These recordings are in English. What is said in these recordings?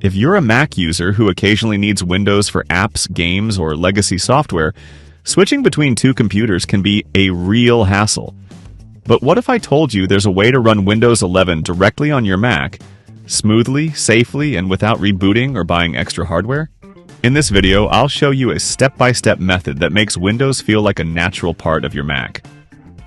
If you're a Mac user who occasionally needs Windows for apps, games, or legacy software, switching between two computers can be a real hassle. But what if I told you there's a way to run Windows 11 directly on your Mac, smoothly, safely, and without rebooting or buying extra hardware? In this video, I'll show you a step-by-step method that makes Windows feel like a natural part of your Mac.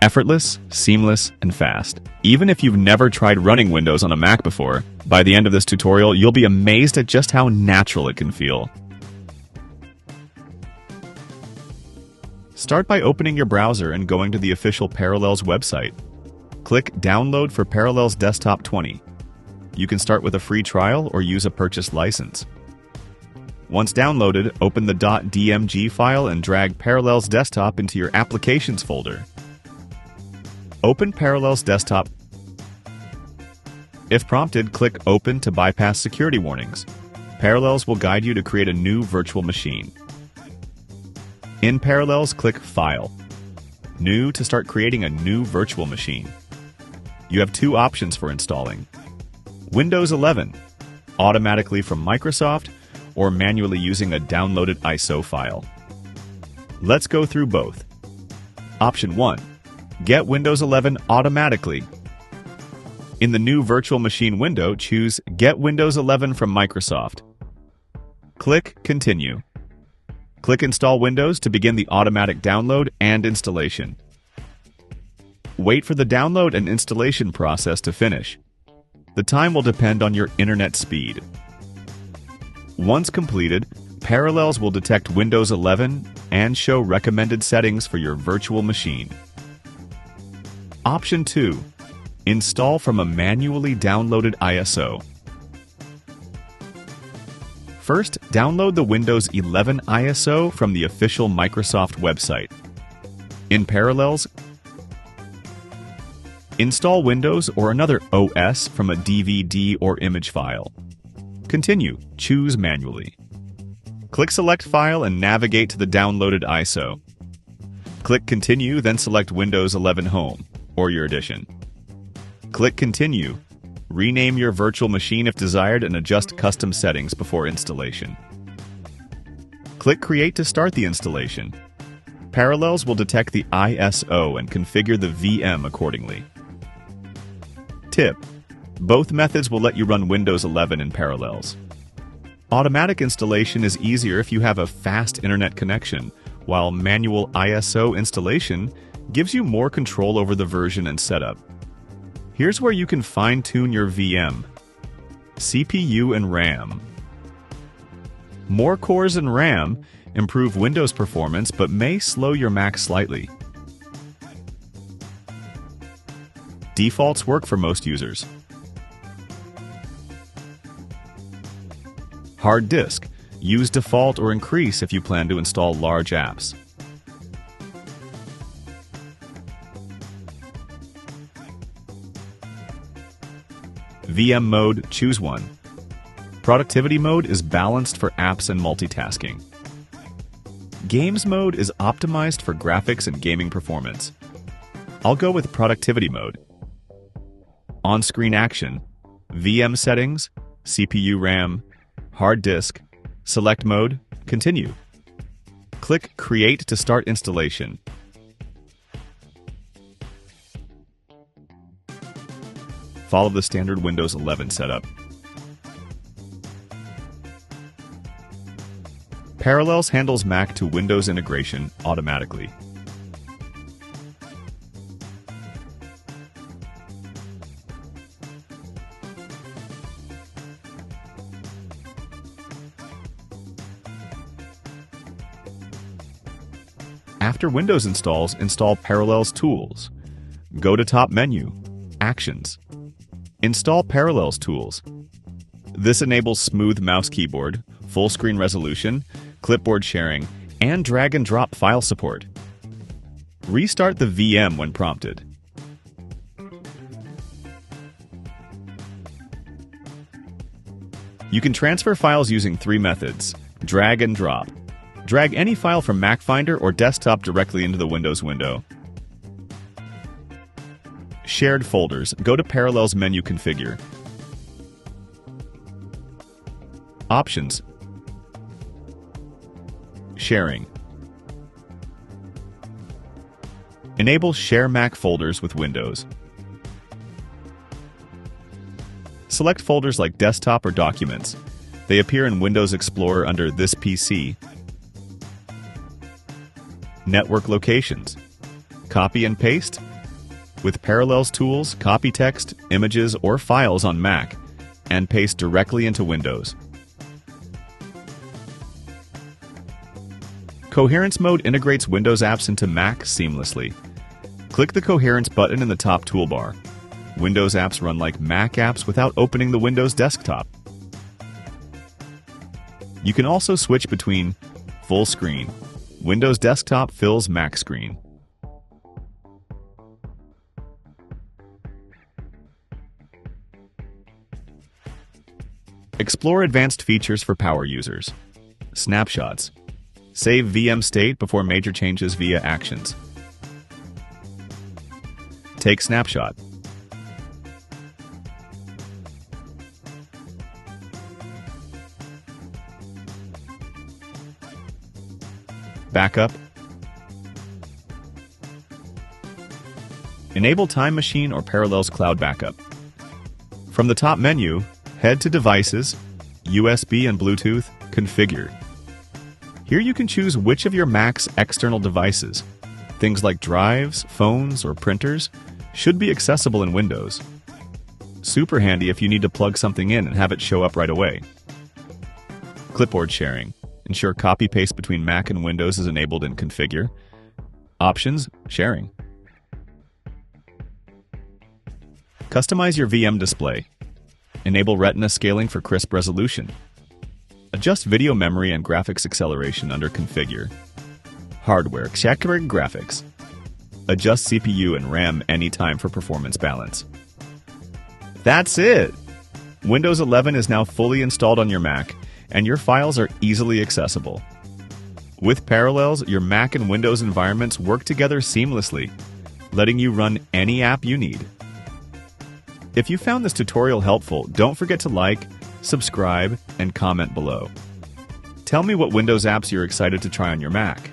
Effortless, seamless, and fast. Even if you've never tried running Windows on a Mac before, by the end of this tutorial, you'll be amazed at just how natural it can feel. Start by opening your browser and going to the official Parallels website. Click Download for Parallels Desktop 20. You can start with a free trial or use a purchased license. Once downloaded, open the .dmg file and drag Parallels Desktop into your Applications folder. Open Parallels Desktop. If prompted, click Open to bypass security warnings. Parallels will guide you to create a new virtual machine. In Parallels, click File. New to start creating a new virtual machine. You have two options for installing. Windows 11, automatically from Microsoft, or manually using a downloaded ISO file. Let's go through both. Option 1. Get Windows 11 automatically. In the new virtual machine window, choose Get Windows 11 from Microsoft. Click Continue. Click Install Windows to begin the automatic download and installation. Wait for the download and installation process to finish. The time will depend on your internet speed. Once completed, Parallels will detect Windows 11 and show recommended settings for your virtual machine. Option 2. Install from a manually downloaded ISO. First, download the Windows 11 ISO from the official Microsoft website. In Parallels, install Windows or another OS from a DVD or image file. Continue. Choose manually. Click Select File and navigate to the downloaded ISO. Click Continue, then select Windows 11 Home, or your edition. Click Continue. Rename your virtual machine if desired and adjust custom settings before installation. Click Create to start the installation. Parallels will detect the ISO and configure the VM accordingly. Tip: both methods will let you run Windows 11 in Parallels. Automatic installation is easier if you have a fast internet connection, while manual ISO installation gives you more control over the version and setup. Here's where you can fine-tune your VM, CPU, and RAM. More cores and RAM improve Windows performance but may slow your Mac slightly. Defaults work for most users. Hard disk. Use default or increase if you plan to install large apps. VM mode, choose one. Productivity mode is balanced for apps and multitasking. Games mode is optimized for graphics and gaming performance. I'll go with productivity mode. On-screen action, VM settings, CPU RAM, hard disk, select mode, continue. Click Create to start installation. Follow the standard Windows 11 setup. Parallels handles Mac to Windows integration automatically. After Windows installs, install Parallels Tools. Go to Top Menu, Actions. Install Parallels Tools. This enables smooth mouse keyboard, full screen resolution, clipboard sharing, and drag and drop file support. Restart the VM when prompted. You can transfer files using three methods: drag and drop. Drag any file from Mac Finder or desktop directly into the Windows window. Shared folders. Go to Parallels menu Configure. Options. Sharing. Enable Share Mac folders with Windows. Select folders like Desktop or Documents. They appear in Windows Explorer under This PC. Network locations. Copy and paste. With Parallels tools, copy text, images, or files on Mac and paste directly into Windows. Coherence mode integrates Windows apps into Mac seamlessly. Click the Coherence button in the top toolbar. Windows apps run like Mac apps without opening the Windows desktop. You can also switch between full screen. Windows desktop fills Mac screen. Explore advanced features for power users. Snapshots. Save VM state before major changes via Actions. Take snapshot. Backup. Enable Time Machine or Parallels Cloud Backup. From the top menu, head to Devices, USB and Bluetooth, Configure. Here you can choose which of your Mac's external devices, things like drives, phones, or printers, should be accessible in Windows. Super handy if you need to plug something in and have it show up right away. Clipboard sharing. Ensure copy-paste between Mac and Windows is enabled in Configure. Options, sharing. Customize your VM display. Enable Retina scaling for crisp resolution. Adjust video memory and graphics acceleration under Configure. Hardware, checkering graphics. Adjust CPU and RAM anytime for performance balance. That's it! Windows 11 is now fully installed on your Mac, and your files are easily accessible. With Parallels, your Mac and Windows environments work together seamlessly, letting you run any app you need. If you found this tutorial helpful, don't forget to like, subscribe, and comment below. Tell me what Windows apps you're excited to try on your Mac.